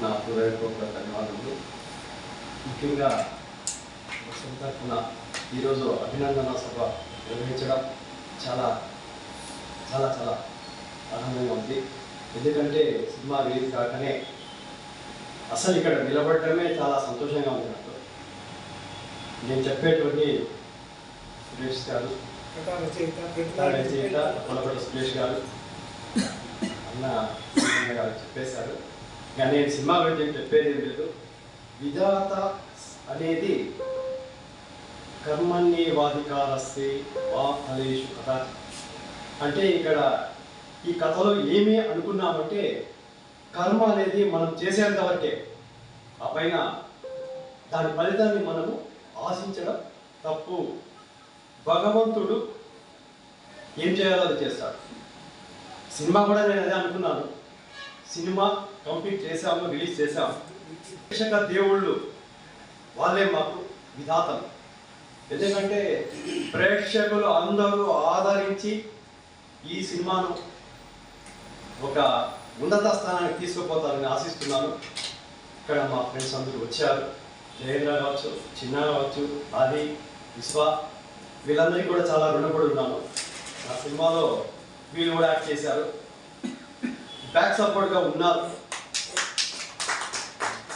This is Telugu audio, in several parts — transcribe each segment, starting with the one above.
నా హృదయపూర్వక ధన్యవాదములు. ముఖ్యంగా తరఫున ఈరోజు అభినందన సభ నిర్వహించడం చాలా చాలా చాలా ఆనందంగా ఉంది. ఎందుకంటే సినిమా రిలీజ్ కాకనే అసలు ఇక్కడ నిలబడటమే చాలా సంతోషంగా ఉంది నాకు. నేను చెప్పేటువంటి సురేష్ గారు, రచయిత కొలపటి సురేష్ గారు, అన్న గారు చెప్పేశారు. కానీ నేను సినిమా గురించి చెప్పేది ఏం లేదు. విధాత అనేది కర్మణ్యేవాధికారస్తే వా ఫలేషు కథ అంటే ఇక్కడ ఈ కథలో ఏమి అనుకున్నామంటే కర్మ అనేది మనం చేసేంత వరకే, ఆ పైన దాని ఫలితాన్ని మనము ఆశించడం తప్పు. భగవంతుడు ఏం చేయాలో అది చేస్తాడు. సినిమా కూడా నేను అదే అనుకున్నాను. సినిమా కంప్లీట్ చేసాము, రిలీజ్ చేసాము. ప్రేక్షక దేవుళ్ళు వాళ్ళే మాకు విధాతలు. ఎందుకంటే ప్రేక్షకులు అందరూ ఆదరించి ఈ సినిమాను ఒక ఉన్నత స్థానానికి తీసుకుపోతారని ఆశిస్తున్నాను. ఇక్కడ మా ఫ్రెండ్స్ అందరూ వచ్చారు. జయేంద్ర కావచ్చు, చిన్న కావచ్చు, ఆది, విశ్వ, వీళ్ళందరికీ కూడా చాలా రుణపడి ఉన్నాను. ఆ సినిమాలో వీళ్ళు కూడా యాక్ట్ చేశారు, బ్యాక్ సపోర్ట్గా ఉన్నారు.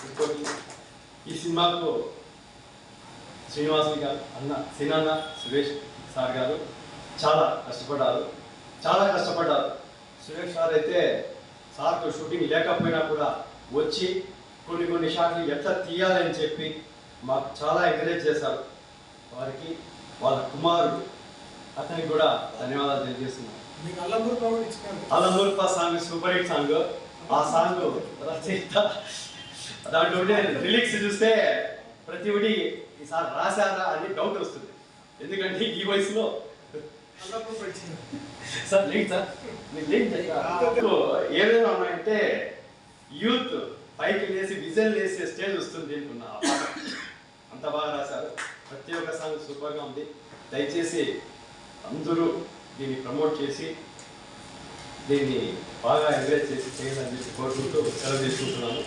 ఇంకోటి ఈ సినిమాకు శ్రీనివాసులు గారు, అన్న సినాన్న సురేష్ సార్ గారు చాలా కష్టపడ్డారు. సురేష్ సార్ అయితే సార్కు షూటింగ్ లేకపోయినా కూడా వచ్చి కొన్ని షాట్లు ఎట్లా తీయాలని చెప్పి మాకు చాలా ఎంకరేజ్ చేశారు. వారికి వాళ్ళ కుమారుడు అతనికి కూడా ధన్యవాదాలు తెలియజేస్తున్నాను. అల్లమూర్ప సాంగ్ సూపర్ హిట్ సాంగ్. ఆ సాంగ్ రచయిత దాంట్లో లిరిక్స్ చూస్తే ప్రతి ఒడి ఈసారి రాశారా అని డౌట్ వస్తుంది. ఎందుకంటే ఈ వయసులో సార్ లేదు సార్, మీకు లేదు ఏదైనా ఉన్నాయంటే యూత్ పైకి లేసి విజల్ వేసే స్టేజ్ వస్తుంది అనుకున్నా. అంత బాగా రాశారు. ప్రతి ఒక్క సాంగ్ సూపర్గా ఉంది. దయచేసి అందరూ దీన్ని ప్రమోట్ చేసి దీన్ని బాగా ఎంకరేజ్ చేసి చేయాలని చెప్పి కోరుకుంటూ సెలవు తీసుకుంటున్నాను.